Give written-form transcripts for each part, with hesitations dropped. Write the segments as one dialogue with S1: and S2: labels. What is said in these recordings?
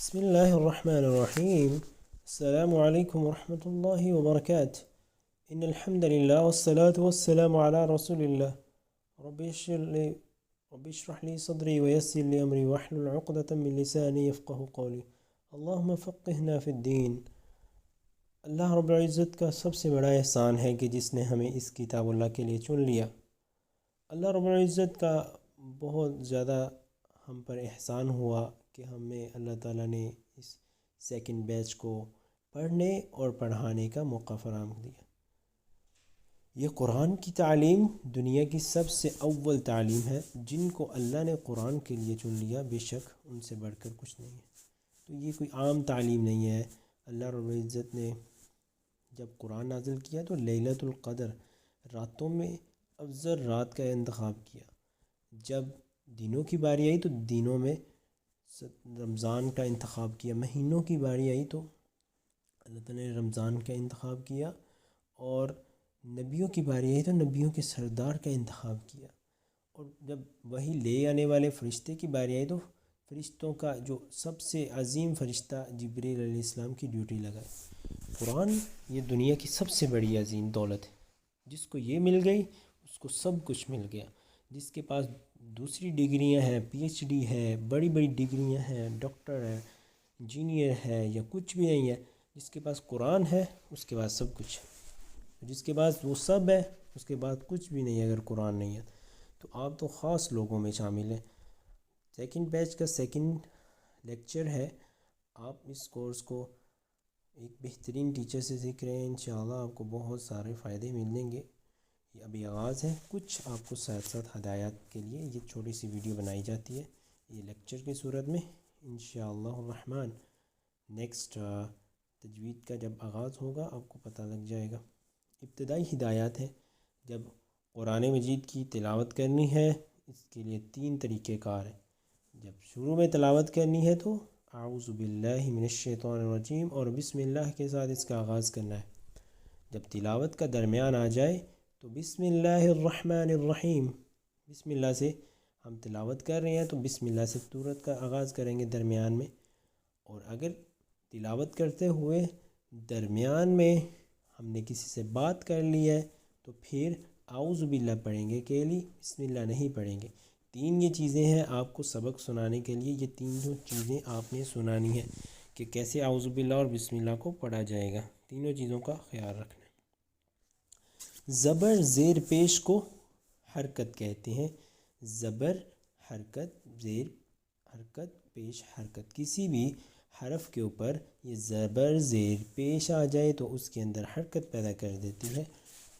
S1: بسم الله الرحمن الرحيم. السلام عليكم ورحمة الله وبركاته. إن الحمد لله والصلاة والسلام على رسول الله. رب اشرح لي صدري ويسر لي أمري واحلل عقدة من لساني يفقه قولي. اللهم فقهنا في الدين. اللہ رب العزت کا سب سے بڑا احسان ہے کہ جس نے ہمیں اس کتاب اللہ کے لیے چن لیا۔ اللہ رب العزت کا بہت زیادہ ہم پر احسان ہوا کہ ہمیں اللہ تعالیٰ نے اس سیکنڈ بیچ کو پڑھنے اور پڑھانے کا موقع فراہم دیا۔ یہ قرآن کی تعلیم دنیا کی سب سے اول تعلیم ہے۔ جن کو اللہ نے قرآن کے لیے چن لیا بے شک ان سے بڑھ کر کچھ نہیں ہے۔ تو یہ کوئی عام تعلیم نہیں ہے۔ اللہ رب العزت نے جب قرآن نازل کیا تو لیلۃ القدر راتوں میں افضل رات کا انتخاب کیا۔ جب دنوں کی باری آئی تو دنوں میں رمضان کا انتخاب کیا۔ مہینوں کی باری آئی تو اللہ تعالیٰ نے رمضان کا انتخاب کیا، اور نبیوں کی باری آئی تو نبیوں کے سردار کا انتخاب کیا، اور جب وہی لے آنے والے فرشتے کی باری آئی تو فرشتوں کا جو سب سے عظیم فرشتہ جبریل علیہ السلام کی ڈیوٹی لگائی۔ قرآن یہ دنیا کی سب سے بڑی عظیم دولت ہے۔ جس کو یہ مل گئی اس کو سب کچھ مل گیا۔ جس کے پاس دوسری ڈگریاں ہیں، پی ایچ ڈی ہے، بڑی بڑی ڈگریاں ہیں، ڈاکٹر ہے، انجینئر ہے، یا کچھ بھی نہیں ہے، جس کے پاس قرآن ہے اس کے پاس سب کچھ ہے۔ جس کے پاس وہ سب ہے اس کے بعد کچھ بھی نہیں ہے اگر قرآن نہیں ہے۔ تو آپ تو خاص لوگوں میں شامل ہیں۔ سیکنڈ بیچ کا سیکنڈ لیکچر ہے۔ آپ اس کورس کو ایک بہترین ٹیچر سے سیکھ رہے ہیں۔ انشاءاللہ آپ کو بہت سارے فائدے ملیں گے۔ یہ ابھی آغاز ہے۔ کچھ آپ کو ساتھ ساتھ ہدایات کے لیے یہ چھوٹی سی ویڈیو بنائی جاتی ہے یہ لیکچر کی صورت میں۔ انشاءاللہ الرحمن نیکسٹ تجوید کا جب آغاز ہوگا آپ کو پتہ لگ جائے گا۔ ابتدائی ہدایات ہیں۔ جب قرآن مجید کی تلاوت کرنی ہے اس کے لیے 3 طریقہ کار ہیں۔ جب شروع میں تلاوت کرنی ہے تو اعوذ باللہ من الشیطان الرجیم اور بسم اللہ کے ساتھ اس کا آغاز کرنا ہے۔ جب تلاوت کا درمیان آ جائے تو بسم اللہ الرحمن الرحیم، بسم اللہ سے ہم تلاوت کر رہے ہیں تو بسم اللہ سے سورت کا آغاز کریں گے درمیان میں، اور اگر تلاوت کرتے ہوئے درمیان میں ہم نے کسی سے بات کر لی ہے تو پھر اعوذ باللہ پڑھیں گے، اکیلی بسم اللہ نہیں پڑھیں گے۔ 3 یہ چیزیں ہیں آپ کو سبق سنانے کے لیے۔ یہ 3 چیزیں آپ نے سنانی ہیں کہ کیسے اعوذ باللہ اور بسم اللہ کو پڑھا جائے گا۔ تینوں چیزوں کا خیال رکھنا ہے۔ زبر زیر پیش کو حرکت کہتے ہیں۔ زبر حرکت، زیر حرکت، پیش حرکت۔ کسی بھی حرف کے اوپر یہ زبر زیر پیش آ جائے تو اس کے اندر حرکت پیدا کر دیتی ہے۔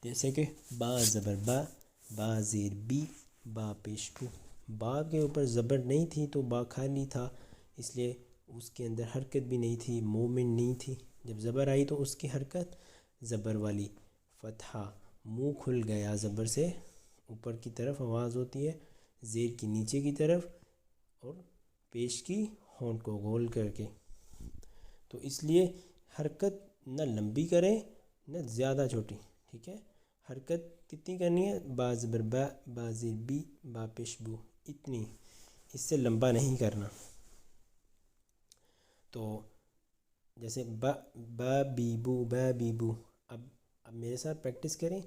S1: جیسے کہ با زبر با، با زیر بی، با پیش بو۔ با کے اوپر زبر نہیں تھی تو با خالی تھا، اس لیے اس کے اندر حرکت بھی نہیں تھی، موومنٹ نہیں تھی۔ جب زبر آئی تو اس کی حرکت زبر والی فتحہ، منہ کھل گیا زبر سے، اوپر کی طرف آواز ہوتی ہے، زیر کی نیچے کی طرف، اور پیش کی ہونٹ کو گول کر کے۔ تو اس لیے حرکت نہ لمبی کریں نہ زیادہ چھوٹی، ٹھیک ہے۔ حرکت کتنی کرنی ہے؟ با زبر با، با زیر بی، با پیش بو، اتنی، اس سے لمبا نہیں کرنا۔ تو جیسے با با بی بو، با بی بو۔ اب میرے ساتھ پریکٹس کریں۔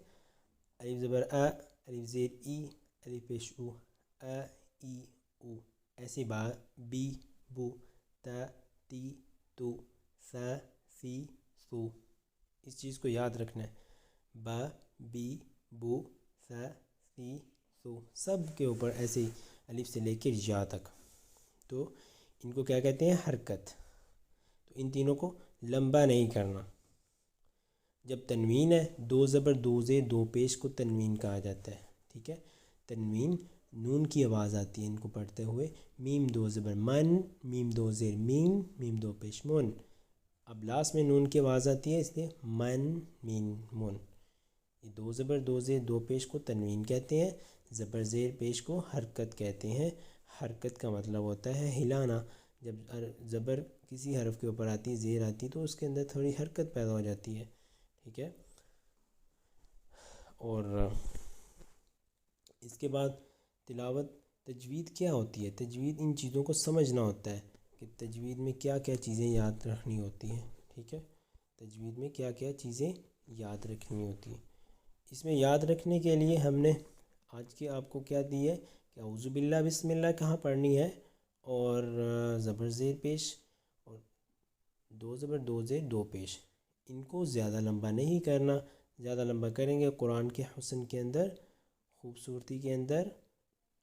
S1: الف زبر آ، الف زیر ای، الف پیش او، آ ای او، ایسے با بی بو، تا تی تو، ثا ثی ثو۔ اس چیز کو یاد رکھنا ہے۔ با بی بو، ثا ثی ثو، سب کے اوپر ایسے ہی الف سے لے کے یا تک۔ تو ان کو کیا کہتے ہیں؟ حرکت۔ تو ان تینوں کو لمبا نہیں کرنا۔ جب تنوین ہے، 2 زبر 2 زیر 2 پیش کو تنوین کہا جاتا ہے، ٹھیک ہے۔ تنوین نون کی آواز آتی ہے ان کو پڑھتے ہوئے۔ میم 2 زبر من، میم 2 زیر میم، میم 2 پیش من۔ اب لاسٹ میں نون کی آواز آتی ہے اس لیے من مین من۔ یہ 2 زبر 2 زیر 2 پیش کو تنوین کہتے ہیں۔ زبر زیر پیش کو حرکت کہتے ہیں۔ حرکت کا مطلب ہوتا ہے ہلانا۔ جب زبر کسی حرف کے اوپر آتی، زیر آتی، تو اس کے اندر تھوڑی حرکت پیدا ہو جاتی ہے، ٹھیک ہے۔ اور اس کے بعد تلاوت، تجوید کیا ہوتی ہے؟ تجوید ان چیزوں کو سمجھنا ہوتا ہے۔ کہ تجوید میں کیا کیا چیزیں یاد رکھنی ہوتی ہیں. ٹھیک ہے، تجوید میں کیا کیا چیزیں یاد رکھنی ہوتی ہیں. اس میں یاد رکھنے کے لیے ہم نے آج کی آپ کو کیا دی ہے کہ اعوذ باللہ بسم اللہ کہاں پڑھنی ہے، اور زبر زیر پیش، اور دو زبر دو زیر دو پیش. ان کو زیادہ لمبا نہیں کرنا، زیادہ لمبا کریں گے قرآن کے حسن کے اندر، خوبصورتی کے اندر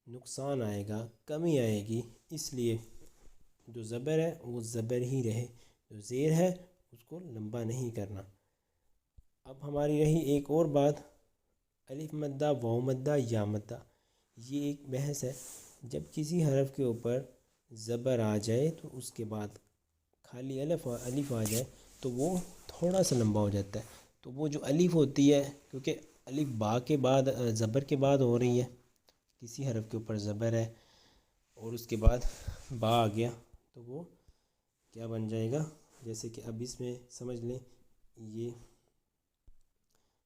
S1: نقصان آئے گا، کمی آئے گی. اس لیے جو زبر ہے وہ زبر ہی رہے، جو زیر ہے اس کو لمبا نہیں کرنا. اب ہماری رہی ایک اور بات، الف مدہ، واو مدہ، یا مدہ. یہ ایک بحث ہے. جب کسی حرف کے اوپر زبر آ جائے تو اس کے بعد خالی الف آ جائے تو وہ تھوڑا سا لمبا ہو جاتا ہے. تو وہ جو الف ہوتی ہے، کیونکہ الف با کے بعد زبر کے بعد ہو رہی ہے، کسی حرف کے اوپر زبر ہے اور اس کے بعد با آ گیا تو وہ کیا بن جائے گا. جیسے کہ اب اس میں سمجھ لیں، یہ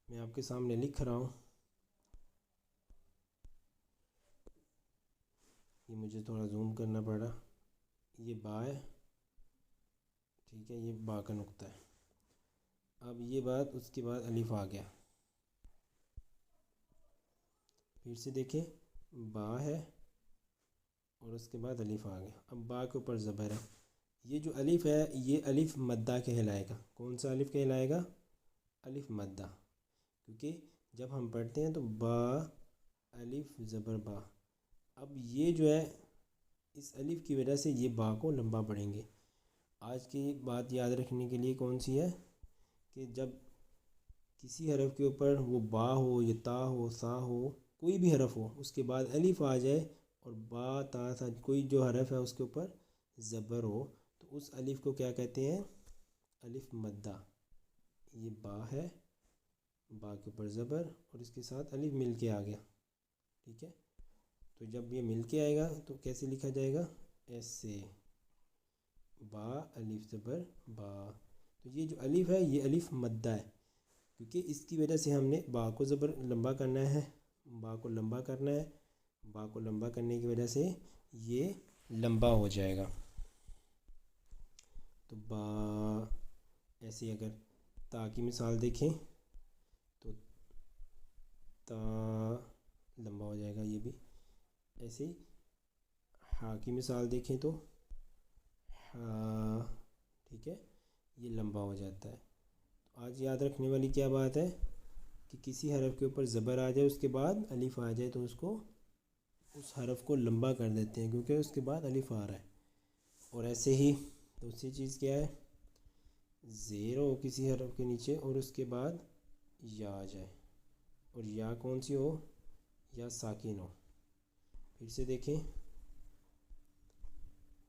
S1: میں آپ کے سامنے لکھ رہا ہوں، یہ مجھے تھوڑا زوم کرنا پڑا. یہ با ہے، ٹھیک ہے، یہ با کا نقطہ ہے. اب یہ بات، اس کے بعد الف آ گیا. پھر سے دیکھیں، با ہے اور اس کے بعد الف آ گیا. اب با کے اوپر زبر ہے. یہ جو الف ہے یہ الف مدہ کہلائے گا. کون سا الف کہلائے گا؟ الف مدہ. کیونکہ جب ہم پڑھتے ہیں تو با الف زبر با. اب یہ جو ہے اس الف کی وجہ سے یہ با کو لمبا پڑھیں گے. آج کی بات یاد رکھنے کے لیے کون سی ہے کہ جب کسی حرف کے اوپر وہ با ہو یا تا ہو، سا ہو، کوئی بھی حرف ہو، اس کے بعد الف آ جائے اور با تا سا کوئی جو حرف ہے اس کے اوپر زبر ہو تو اس الف کو کیا کہتے ہیں؟ الف مدہ. یہ با ہے، با کے اوپر زبر اور اس کے ساتھ الف مل کے آ گیا. ٹھیک ہے، تو جب یہ مل کے آئے گا تو کیسے لکھا جائے گا؟ ایسے، با الف زبر با. تو یہ جو الف ہے یہ الف مدہ ہے، کیونکہ اس کی وجہ سے ہم نے با کو زبر لمبا کرنا ہے، با کو لمبا کرنا ہے. با کو لمبا کرنے کی وجہ سے یہ لمبا ہو جائے گا. تو با ایسے، اگر تا کی مثال دیکھیں تو تا لمبا ہو جائے گا، یہ بھی ایسے ہی. ہا کی مثال دیکھیں تو ہا، ٹھیک ہے، یہ لمبا ہو جاتا ہے. آج یاد رکھنے والی کیا بات ہے کہ کسی حرف کے اوپر زبر آ جائے، اس کے بعد الف آ جائے تو اس حرف کو لمبا کر دیتے ہیں، کیونکہ اس کے بعد الف آ رہا ہے. اور ایسے ہی دوسری چیز کیا ہے، زیر ہو کسی حرف کے نیچے اور اس کے بعد یا آ جائے، اور یا کون سی ہو؟ یا ساکن ہو. پھر سے دیکھیں،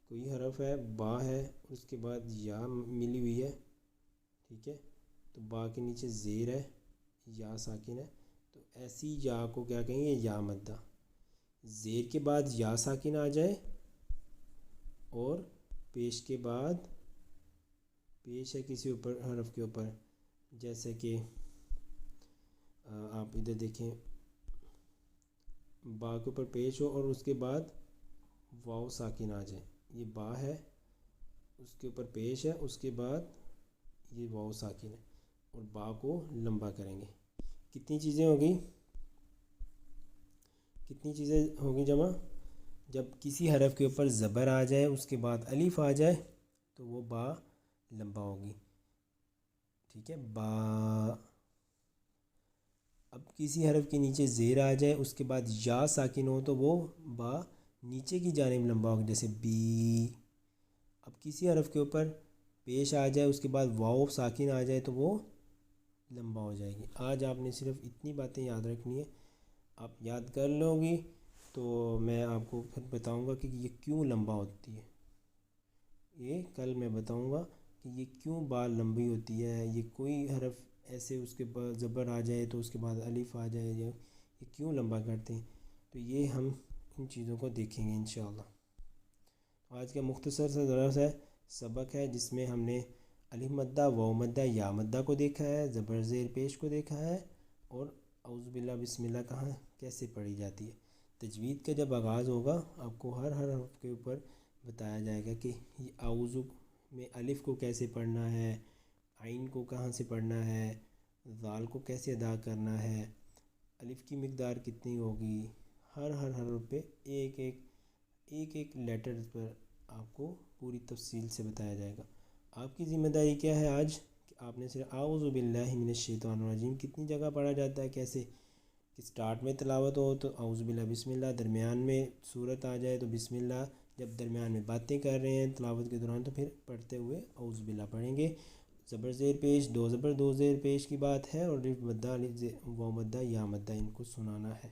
S1: کوئی حرف ہے، با ہے، اس کے بعد یا ملی ہوئی ہے، ٹھیک ہے، تو با کے نیچے زیر ہے، یا ساکن ہے، تو ایسی یا کو کیا کہیں گے؟ یا مدہ. زیر کے بعد یا ساکن آ جائے اور پیش کے بعد پیش ہے کسی اوپر حرف کے اوپر، جیسے کہ آپ ادھر دیکھیں، با کے اوپر پیش ہو اور اس کے بعد واو ساکن آ جائے. یہ با ہے، اس کے اوپر پیش ہے، اس کے بعد یہ واو ساکن ہے اور با کو لمبا کریں گے. کتنی چیزیں ہوگی؟ کتنی چیزیں ہوگی جمع؟ جب کسی حرف کے اوپر زبر آ جائے، اس کے بعد الف آ جائے تو وہ با لمبا ہوگی. ٹھیک ہے، با. اب کسی حرف کے نیچے زیر آ جائے، اس کے بعد یا ساکن ہو تو وہ با نیچے کی جانب لمبا ہوگا، جیسے بی. اب کسی حرف کے اوپر پیش آ جائے، اس کے بعد واو ساکن آ جائے تو وہ لمبا ہو جائے گی. آج آپ نے صرف اتنی باتیں یاد رکھنی ہے. آپ یاد کر لو گی تو میں آپ کو پھر بتاؤں گا کہ یہ کیوں لمبا ہوتی ہے. یہ کل میں بتاؤں گا کہ یہ کیوں با لمبی ہوتی ہے. یہ کوئی حرف ایسے اس کے بعد زبر آ جائے تو اس کے بعد الف آ جائے، یہ کیوں لمبا کرتے ہیں. تو یہ ہم ان چیزوں کو دیکھیں گے انشاءاللہ. آج کا مختصر سا ذرا سا سبق ہے جس میں ہم نے الف مدہ، واو مدہ، یا مدہ کو دیکھا ہے، زبر زیر پیش کو دیکھا ہے، اور اعوذ باللہ بسم اللہ کیسے پڑھی جاتی ہے. تجوید کا جب آغاز ہوگا آپ کو ہر حرف کے اوپر بتایا جائے گا کہ یہ اعوذ میں الف کو کیسے پڑھنا ہے، عین کو کہاں سے پڑھنا ہے، ذال کو کیسے ادا کرنا ہے، الف کی مقدار کتنی ہوگی، ہر حرف پہ ایک لیٹر پر آپ کو پوری تفصیل سے بتایا جائے گا۔ آپ کی ذمہ داری کیا ہے آج کہ آپ نے صرف اعوذ باللہ من الشیطان الرجیم کتنی جگہ پڑھا جاتا ہے، کیسے کہ سٹارٹ میں تلاوت ہو تو اعوذ باللہ بسم اللہ، درمیان میں صورت آ جائے تو بسم اللہ، جب درمیان میں باتیں کر رہے ہیں تلاوت کے دوران تو پھر پڑھتے ہوئے اعوذ باللہ پڑھیں گے۔ زبر زیر پیش، دو زبر دو زیر پیش کی بات ہے، اور الف مدہ واو مدہ یا مدہ ان کو سنانا ہے۔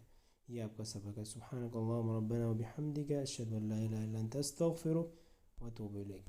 S1: یہ آپ کا سبق ہے۔ سبحانک اللہم ربنا و بحمدک، اشہد ان لا الہ الا انت، استغفرک و اتوب الیک۔